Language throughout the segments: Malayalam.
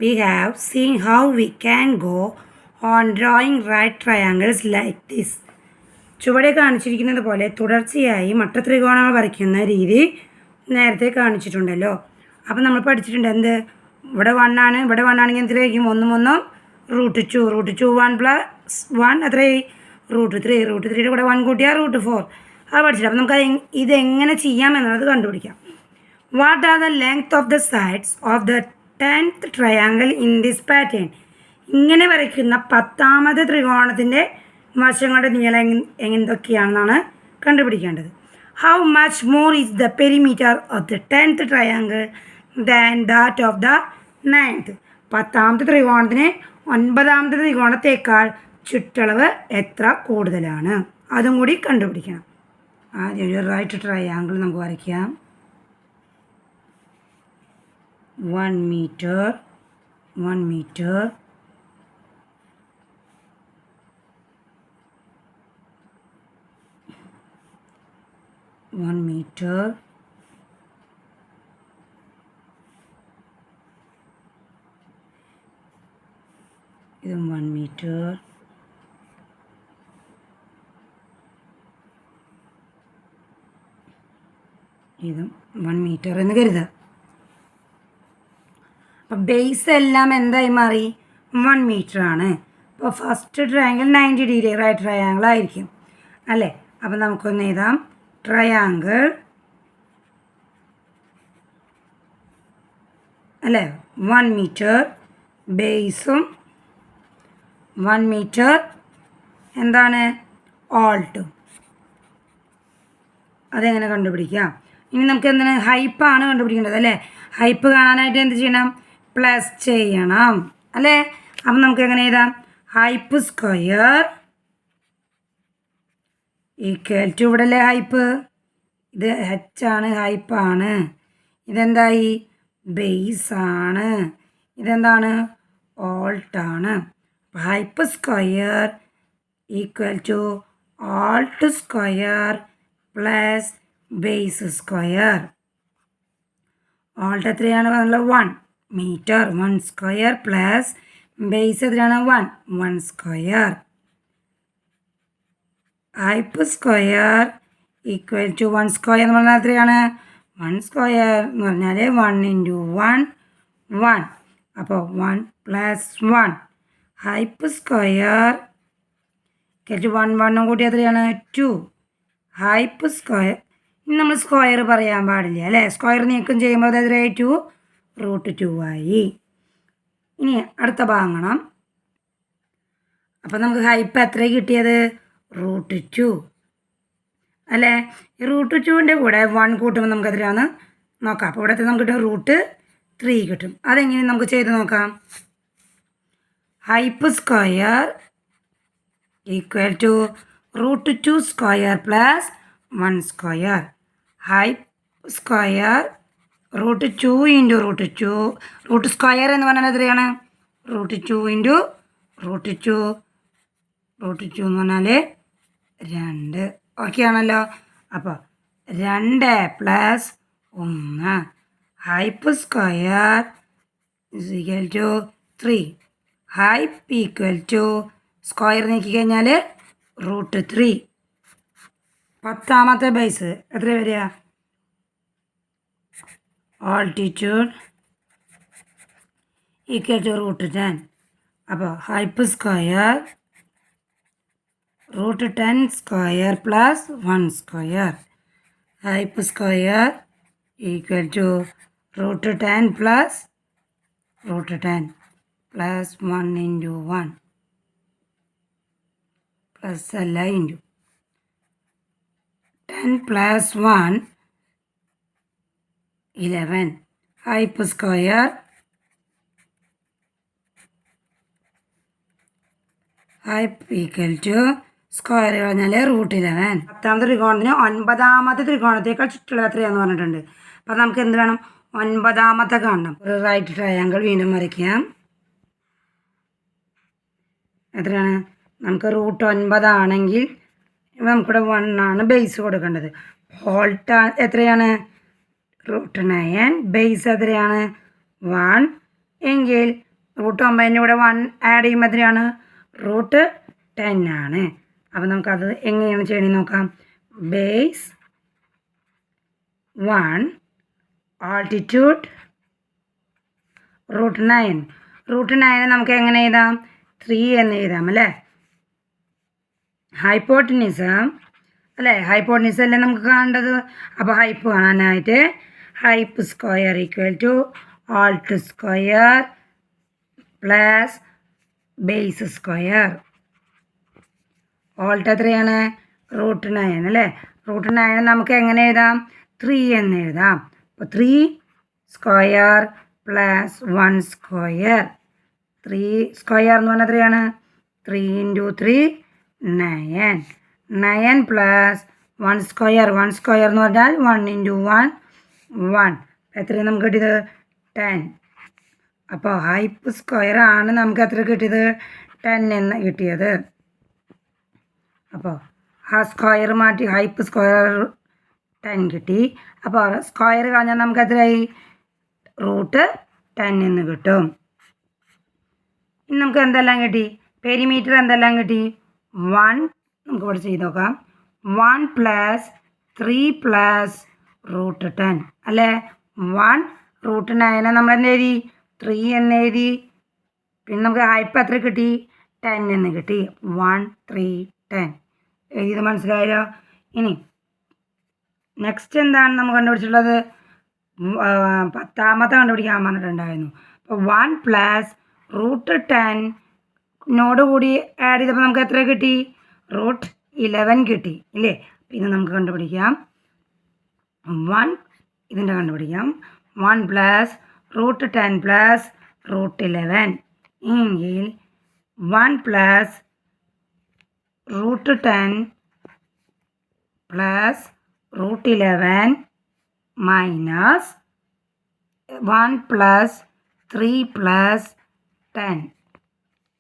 we have seen how we can go on drawing right triangles like this. ചുവടെ കാണിച്ചിരിക്കുന്നത് പോലെ തുടർച്ചയായി മട്ടത്രികോണങ്ങൾ വരയ്ക്കുന്ന രീതി നേരത്തെ കാണിച്ചിട്ടുണ്ടല്ലോ. അപ്പം നമ്മൾ പഠിച്ചിട്ടുണ്ട് എന്ത്, ഇവിടെ 1 ആണ്, ഇവിടെ 1 ആണെങ്കിൽ എത്രയായിരിക്കും, 1 √2 1 എത്രയായി √3 കൂടെ 1 കൂട്ടിയാൽ √4. അത് പഠിച്ചിട്ട് അപ്പം നമുക്ക് ഇതെങ്ങനെ ചെയ്യാമെന്നുള്ളത് കണ്ടുപിടിക്കാം. What are the length of the sides of the 10th triangle in this pattern? ഇങ്ങനെ വരയ്ക്കുന്ന 10ാമത്തെ ത്രികോണത്തിൻ്റെ വശങ്ങളുടെ നീളം എന്തൊക്കെയാണെന്നാണ് കണ്ടുപിടിക്കേണ്ടത്. How much more is the perimeter of the 10th triangle than that of the 9th? 10ാമത്തെ ത്രികോണത്തിന് 9ാമത്തെ ത്രികോണത്തേക്കാൾ ചുറ്റളവ് എത്ര കൂടുതലാണ്, അതും കൂടി കണ്ടുപിടിക്കണം. ആദ്യം ഒരു റൈറ്റ് ട്രയാങ്കിൾ നമുക്ക് വരയ്ക്കാം. 1 മീറ്റർ 1 മീറ്റർ 1 മീറ്റർ ഇതും 1 മീറ്റർ ഇതും 1 മീറ്റർ എന്ന് കരുതുക. അപ്പം ബേസ് എല്ലാം എന്തായി മാറി, 1 മീറ്റർ ആണ്. അപ്പോൾ first triangle 90 degree right triangle ആയിരിക്കും അല്ലേ. അപ്പം നമുക്കൊന്ന് എഴുതാം, ട്രയാങ്കിൾ അല്ലേ 1 മീറ്റർ ബേസും 1 മീറ്റർ എന്താണ് ഓൾട്ടും. അതെങ്ങനെ കണ്ടുപിടിക്കാം? ഇനി നമുക്ക് എന്താണ്, ഹൈപ്പാണ് കണ്ടുപിടിക്കേണ്ടത് അല്ലേ. ഹൈപ്പ് കാണാനായിട്ട് എന്ത് ചെയ്യണം, പ്ലസ് ചെയ്യണം അല്ലേ. അപ്പം നമുക്ക് എങ്ങനെ എഴുതാം, ഹൈപ്പ് സ്ക്വയർ ഈക്വൽ ടു, ഇവിടെ അല്ലേ ഹൈപ്പ്, ഇത് എച്ച് ആണ്, ഹൈപ്പാണ്. ഇതെന്തായി, ബേസാണ്. ഇതെന്താണ്, ഓൾട്ടാണ്. Hyp square equal to alt square plus base square. Alt എത്രയാണ് പറഞ്ഞത്, 1 മീറ്റർ 1 സ്ക്വയർ പ്ലസ് ബേസ് എത്രയാണ് 1 square. Hyp square equal to 1 square എന്ന് പറഞ്ഞാൽ എത്രയാണ്, 1 സ്ക്വയർ എന്ന് പറഞ്ഞാൽ 1 × 1 1. അപ്പോൾ 1 + 1 ഹൈപ്പ് സ്ക്വയർ ഈക്വൽ ടു 1 1 കൂടി എത്രയാണ് 2 ഹൈപ്പ് സ്ക്വയർ. ഇനി നമ്മൾ സ്ക്വയർ പറയാൻ പാടില്ല അല്ലേ, സ്ക്വയർ നീക്കം ചെയ്യുമ്പോൾ അത് എത്രയായി, 2 √2 ആയി. ഇനി അടുത്ത ഭാഗം കാണാം. അപ്പം നമുക്ക് ഹൈപ്പ് എത്ര കിട്ടിയത്, √2 അല്ലേ. ഈ √2ൻ്റെ കൂടെ 1 കൂട്ടുമ്പോൾ നമുക്ക് എത്രയാണ് നോക്കാം. അപ്പോൾ ഇവിടുത്തെ നമുക്ക് കിട്ടും √3 കിട്ടും. അതെങ്ങനെ നമുക്ക് ചെയ്ത് നോക്കാം. Hyp square equal to √2 square plus 1 square. Hyp square √2 × √2 root square എന്ന് പറഞ്ഞാൽ എത്രയാണ്, √2 × √2 √2 എന്ന് പറഞ്ഞാൽ 2. ഓക്കെ ആണല്ലോ. അപ്പോൾ 2 + 1 hyp square equal to 3. Hyp equal to square നീക്കി കഴിഞ്ഞാൽ √3. 10ാമത്തെ ബേസ് എത്ര വരിക, ആൾട്ടിറ്റ്യൂഡ് ഈക്വൽ ടു √10. അപ്പോൾ hyp square √10 square plus 1 square. Hyp square equal to √10 plus √10 plus 1 × 1 plus അല്ല into 10 + 1 11. Hyp square hyp equal to square പറഞ്ഞാൽ √11. 10ാമത്തെ ത്രികോണത്തിന് 9ാമത്തെ ത്രികോണത്തേക്കാൾ ചുറ്റുള്ള എത്രയാണെന്ന് പറഞ്ഞിട്ടുണ്ട്. അപ്പം നമുക്ക് എന്ത് വേണം, 9ാമത്തെ കാണണം. ഒരു റൈറ്റ് ട്രയാങ്കിൾ വീണ്ടും വരയ്ക്കാം. എത്രയാണ്, നമുക്ക് √9 ആണെങ്കിൽ നമുക്കിവിടെ 1 ആണ് ബേസ് കൊടുക്കേണ്ടത്. ഓൾട്ട് എത്രയാണ്, √9 ബേസ് എത്രയാണ് 1 എങ്കിൽ റൂട്ട് 9ൻ്റെ കൂടെ 1 ആഡ് ചെയ്യുമ്പോൾ എത്രയാണ്? റൂട്ട് 10 ആണ്. അപ്പോൾ നമുക്കത് എങ്ങനെയാണ് ചെയ്യണമെന്ന് നോക്കാം. Base 1 altitude root 9. റൂട്ട് 9 നമുക്ക് എങ്ങനെ എഴുതാം? 3 എന്ന് എഴുതാം അല്ലേ. ഹൈപ്പോട്ടനിസം അല്ലേ, ഹൈപ്പോട്ടനിസം അല്ലേ നമുക്ക് കാണേണ്ടത്. അപ്പോൾ ഹൈപ്പ് കാണാനായിട്ട് hyp square equal to alt square plus base square. Alt എത്രയാണ്? റൂട്ട് 9 അല്ലേ. റൂട്ട് 9 നമുക്ക് എങ്ങനെ എഴുതാം? 3 എന്ന് എഴുതാം. അപ്പോൾ 3 സ്ക്വയർ പ്ലസ് 1 സ്ക്വയർ. 3 സ്ക്വയർ എന്ന് പറഞ്ഞാൽ എത്രയാണ്? 3 × 3 9. 9 പ്ലസ് 1 സ്ക്വയർ. 1 സ്ക്വയർ എന്ന് പറഞ്ഞാൽ 1 × 1 1. എത്രയാണ് നമുക്ക് കിട്ടിയത്? 10. അപ്പോൾ ഹൈപ്പ് സ്ക്വയർ ആണ് നമുക്ക് എത്ര കിട്ടിയത്? 10 എന്ന് കിട്ടിയത്. അപ്പോൾ ആ സ്ക്വയർ മാറ്റി ഹൈപ്പ് സ്ക്വയർ 10 കിട്ടി. അപ്പോൾ സ്ക്വയർ കളഞ്ഞാൽ നമുക്ക് എത്രയായി? റൂട്ട് 10 എന്ന് കിട്ടും. ഇനി നമുക്ക് എന്തെല്ലാം കിട്ടി? പെരിമീറ്റർ എന്തെല്ലാം കിട്ടി? 1 നമുക്ക് ഇവിടെ ചെയ്ത് നോക്കാം. 1 പ്ലസ് 3 പ്ലസ് റൂട്ട് 10 അല്ലേ. 1 റൂട്ട് 9 നമ്മൾ എന്ത് എഴുതി? 3 എന്ന് എഴുതി. പിന്നെ നമുക്ക് ഹൈപ്പ് എത്ര കിട്ടി? 10 എന്ന് കിട്ടി. 1 3 10 എഴുതിയത് മനസ്സിലായല്ലോ. ഇനി നെക്സ്റ്റ് എന്താണ് നമുക്ക് കണ്ടുപിടിച്ചിട്ടുള്ളത്? 10ാമത്തെ കണ്ടുപിടിക്കാൻ പറഞ്ഞിട്ടുണ്ടായിരുന്നു. അപ്പോൾ 1 പ്ലസ് റൂട്ട് 10 കൂടി ആഡ് ചെയ്തപ്പോൾ നമുക്ക് എത്ര കിട്ടി? റൂട്ട് 11 കിട്ടി ഇല്ലേ. പിന്നെ നമുക്ക് കണ്ടുപിടിക്കാം 1 ഇതിൻ്റെ കണ്ടുപിടിക്കാം. 1 പ്ലസ് റൂട്ട് 10 പ്ലസ് റൂട്ട് 11 എങ്കിൽ 1 plus root 10 plus root 11 minus 1 plus 3 plus 10.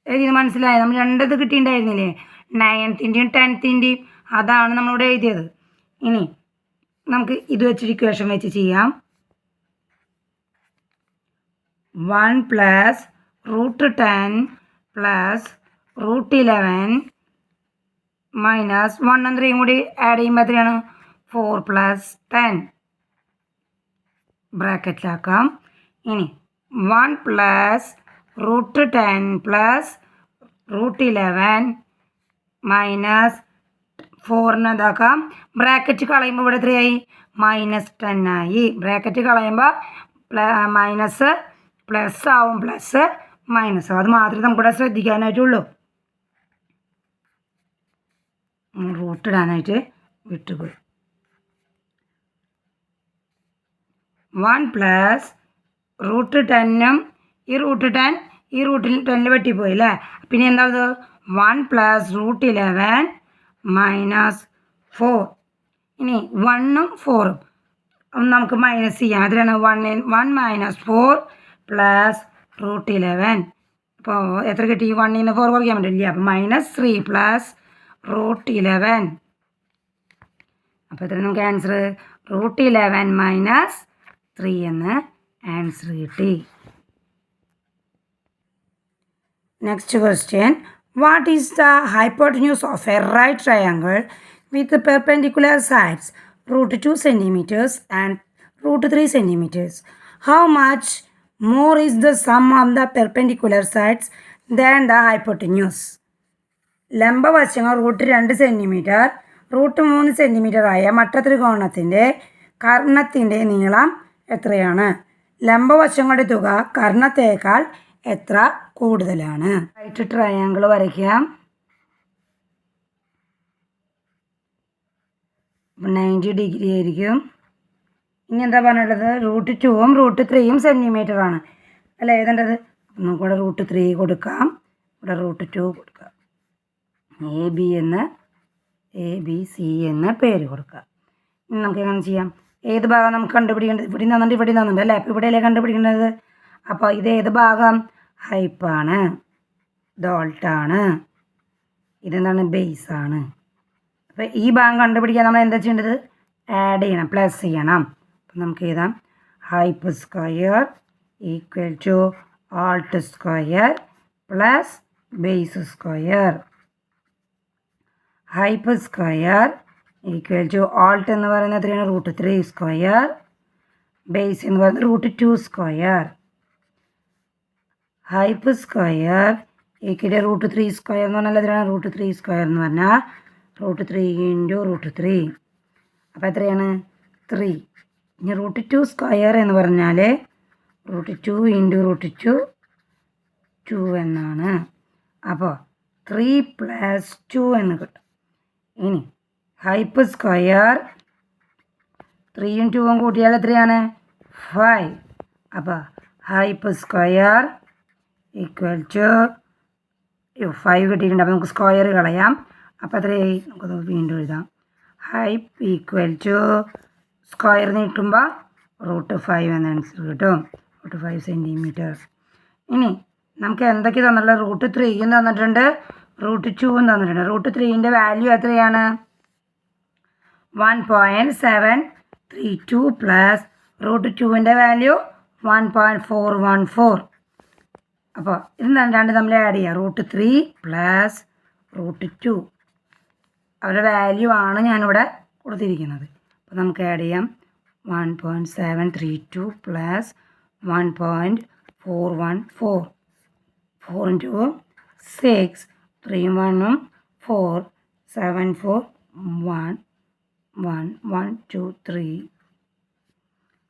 എഴുതിയത് മനസ്സിലായോ? നമ്മൾ രണ്ടത് കിട്ടിയിട്ടുണ്ടായിരുന്നില്ലേ, 9ത്തിൻ്റെയും 10ത്തിൻ്റെയും. അതാണ് നമ്മളിവിടെ എഴുതിയത്. ഇനി നമുക്ക് ഇത് വെച്ചൊരു ഇക്വേഷൻ വെച്ച് ചെയ്യാം. 1 plus root 10 plus root 11 minus 1 3 കൂടി ആഡ് ചെയ്യുമ്പോൾ എത്രയാണ്? 4 പ്ലസ് 10 ബ്രാക്കറ്റിലാക്കാം. ഇനി 1 plus root 10 plus root 11 minus 4 ഇതാക്കാം. ബ്രാക്കറ്റ് കളയുമ്പോൾ ഇവിടെ എത്രയായി? -10 ആയി. ബ്രാക്കറ്റ് കളയുമ്പോൾ മൈനസ് പ്ലസ് ആവും, പ്ലസ് മൈനസ് ആവും. അത് മാത്രമേ നമുക്കിവിടെ ശ്രദ്ധിക്കാനായിട്ടുള്ളൂ. റൂട്ട് ഇടാനായിട്ട് വിട്ടുപോയി. 1 പ്ലസ് റൂട്ട് 10 ഈ റൂട്ട് 10 വെട്ടിപ്പോയി അല്ലേ. പിന്നെ എന്താ? 1 പ്ലസ് റൂട്ട് 11 മൈനസ് 4. ഇനി 1ഉം 4ഉം നമുക്ക് മൈനസ് ചെയ്യാം. അതിലാണ് 1 മൈനസ് 4 പ്ലസ് റൂട്ട് 11. അപ്പോൾ എത്ര കിട്ടി? 1ൽ നിന്ന് 4 കുറയ്ക്കാൻ പറ്റില്ല. അപ്പോൾ -3 പ്ലസ് റൂട്ട് 11. അപ്പോൾ എത്ര നമുക്ക് ആൻസർ? റൂട്ട് 11 മൈനസ് 3 എന്ന് ആൻസർ കിട്ടി. Next question. What is the hypotenuse of a right triangle with perpendicular sides √2 centimeters and √3 centimeters? How much more is the sum of the perpendicular sides than the hypotenuse? ലംബവശങ്ങൾ √2 centimetre √3 centimetre ആയ മട്ടത്രികോണത്തിൻ്റെ കർണത്തിൻ്റെ നീളം എത്രയാണ്? ലംബവശങ്ങളുടെ തുക കർണത്തേക്കാൾ എത്ര കൂടുതലാണ്? റൈറ്റ് ട്രയാങ്കിൾ വരയ്ക്കാം. 90 ഡിഗ്രി ആയിരിക്കും. ഇനി എന്താ പറഞ്ഞിട്ടുള്ളത്? √2ഉം √3ഉം സെൻറ്റിമീറ്റർ ആണ് അല്ലേ എഴുതേണ്ടത്. നമുക്കിവിടെ √3 കൊടുക്കാം, ഇവിടെ √2 കൊടുക്കാം. ABC എന്ന് പേര് കൊടുക്കാം. ഇനി നമുക്ക് എങ്ങനെ ചെയ്യാം? ഏത് ഭാഗം നമുക്ക് കണ്ടുപിടിക്കേണ്ടത്? ഇവിടെ തന്നിട്ടുണ്ട് അല്ലേ. അപ്പോൾ ഇവിടെയല്ലേ കണ്ടുപിടിക്കേണ്ടത്. അപ്പോൾ ഇത് ഏത് ഭാഗം? ഹൈപ്പാണ്, ഡോൾട്ടാണ്, ഇതെന്താണ്? ബേസാണ്. അപ്പോൾ ഈ ഭാഗം കണ്ടുപിടിക്കാൻ നമ്മൾ എന്താ ചെയ്യേണ്ടത്? ആഡ് ചെയ്യണം, പ്ലസ് ചെയ്യണം. അപ്പം നമുക്ക് എഴുതാം hyp square equal to alt square plus base square. Hyp square equal to alt എന്ന് പറയുന്നത് എത്രയാണ്? √3 സ്ക്വയർ. ബേസ് എന്ന് പറയുന്നത് √2 square. Hyp square equal to √3 square എന്ന് പറഞ്ഞാൽ എത്രയാണ്? √3 സ്ക്വയർ എന്ന് പറഞ്ഞാൽ √3 × √3. അപ്പോൾ എത്രയാണ്? 3. ഇനി √2 സ്ക്വയർ എന്ന് പറഞ്ഞാൽ √2 × √2 2 എന്നാണ്. അപ്പോൾ 3 + 2 എന്ന് കിട്ടും. ഇനി ഹൈപ്പ് സ്ക്വയർ 3 × 2 കൂട്ടിയാൽ എത്രയാണ്? 5. അപ്പോൾ ഹൈപ്പ് സ്ക്വയർ ഈക്വൽ ടു 5 കിട്ടിയിട്ടുണ്ട്. അപ്പോൾ നമുക്ക് സ്ക്വയർ കളയാം. അപ്പോൾ എത്രയായി? നമുക്കത് വീണ്ടും എഴുതാം. ഹൈപ്പ് ഈക്വൽ ടു സ്ക്വയർ നീട്ടുമ്പോൾ √5 എന്ന ആൻസർ കിട്ടും. √5 സെൻറ്റിമീറ്റർ. ഇനി നമുക്ക് എന്തൊക്കെ തന്നിട്ടുള്ളത്? √3 തന്നിട്ടുണ്ട്, √2 തന്നിട്ടുണ്ട്. √3ൻ്റെ വാല്യൂ എത്രയാണ്? 1.732 പ്ലസ് √2ൻ്റെ വാല്യൂ 1.414. അപ്പോൾ ഇത് രണ്ട് നമ്മൾ ആഡ് ചെയ്യുക. √3 പ്ലസ് √2 അവരുടെ വാല്യൂ ആണ് ഞാനിവിടെ കൊടുത്തിരിക്കുന്നത്. അപ്പോൾ നമുക്ക് ആഡ് ചെയ്യാം. 1.732 പ്ലസ് 1.414. 4 × 6, 3 × 1 4, 7 4 1 1 1 2 3.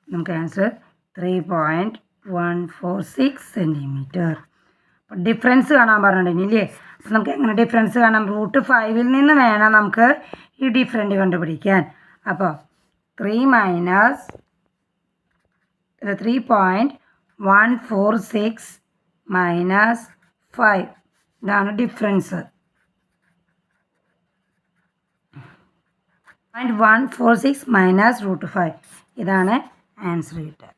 നമുക്ക് ആൻസർ 3.146 സെൻറ്റിമീറ്റർ. അപ്പോൾ ഡിഫറൻസ് കാണാൻ പറഞ്ഞിട്ടുണ്ടെങ്കിലേ, അപ്പോൾ നമുക്ക് എങ്ങനെ ഡിഫറൻസ് കാണാം? √5ൽ നിന്ന് വേണം നമുക്ക് ഈ ഡിഫറൻറ്റ് കണ്ടുപിടിക്കാൻ. അപ്പോൾ 3.146 മൈനസ് 5 ഇതാണ് ഡിഫറൻസ്. 146 മൈനസ് √5 ഇതാണ് ആൻസർ കിട്ടുക.